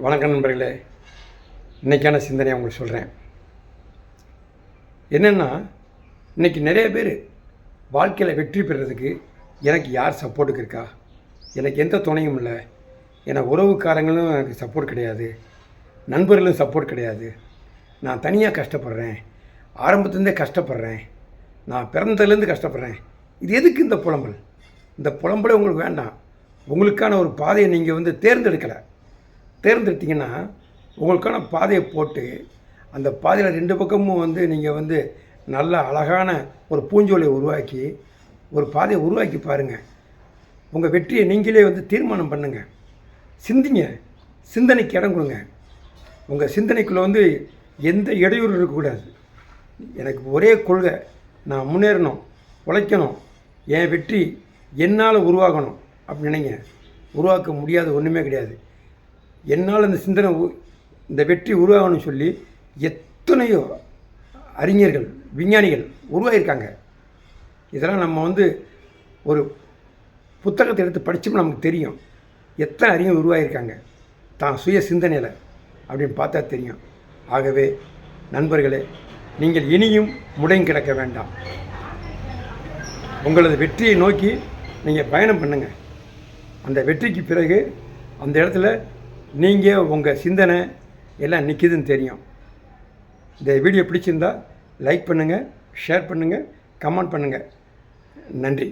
வணக்கம் நண்பர்களே. இன்றைக்கான சிந்தனையை உங்களுக்கு சொல்கிறேன். என்னென்னா, இன்றைக்கி நிறைய பேர் வாழ்க்கையில் வெற்றி பெறுறதுக்கு எனக்கு யார் சப்போர்ட்டுக்கு இருக்கா, எனக்கு எந்த துணையும் இல்லை, எனக்கு உறவுக்காரங்களும் எனக்கு சப்போர்ட் கிடையாது, நண்பர்களும் சப்போர்ட் கிடையாது, நான் தனியாக கஷ்டப்படுறேன், ஆரம்பத்துலேருந்தே கஷ்டப்படுறேன், நான் பிறந்ததுலேருந்து கஷ்டப்படுறேன். இது எதுக்கு இந்த புலம்பல்? இந்த புலம்பலே உங்களுக்கு வேண்டாம். உங்களுக்கான ஒரு பாதையை நீங்கள் தேர்ந்தெடுத்தீங்கன்னா உங்களுக்கான பாதையை போட்டு அந்த பாதையில் 2 பக்கமும் நீங்கள் நல்ல அழகான ஒரு பூஞ்சோலையை உருவாக்கி ஒரு பாதையை உருவாக்கி பாருங்கள். உங்கள் வெற்றியை நீங்களே தீர்மானம் பண்ணுங்கள். சிந்திங்க, சிந்தனைக்கு இடம் கொடுங்க. உங்கள் சிந்தனைக்குள்ளே எந்த இடையூறு இருக்கக்கூடாது. எனக்கு ஒரே கொள்கை, நான் முன்னேறணும், உழைக்கணும், என் வெற்றி என்னால் உருவாகணும் அப்படின்னு நினைங்க. உருவாக்க முடியாத ஒன்றுமே கிடையாது. என்னால் இந்த வெற்றி உருவாகணும்னு சொல்லி எத்தனையோ அறிஞர்கள், விஞ்ஞானிகள் உருவாகியிருக்காங்க. இதெல்லாம் நம்ம ஒரு புத்தகத்தை எடுத்து படித்தோம்னா நமக்கு தெரியும். எத்தனை அறிஞர் உருவாகியிருக்காங்க தான் சுய சிந்தனையில் அப்படின்னு பார்த்தா தெரியும். ஆகவே நண்பர்களே, நீங்கள் இனியும் முடங்கி கிடக்க வேண்டாம். உங்களது வெற்றியை நோக்கி நீங்கள் பயணம் பண்ணுங்கள். அந்த வெற்றிக்கு பிறகு அந்த இடத்துல நீங்கள் உங்கள் சிந்தனை எல்லாம் நிற்கிதுன்னு தெரியும். இந்த வீடியோ பிடிச்சிருந்தால் லைக் பண்ணுங்கள், ஷேர் பண்ணுங்கள், கமெண்ட் பண்ணுங்கள். நன்றி.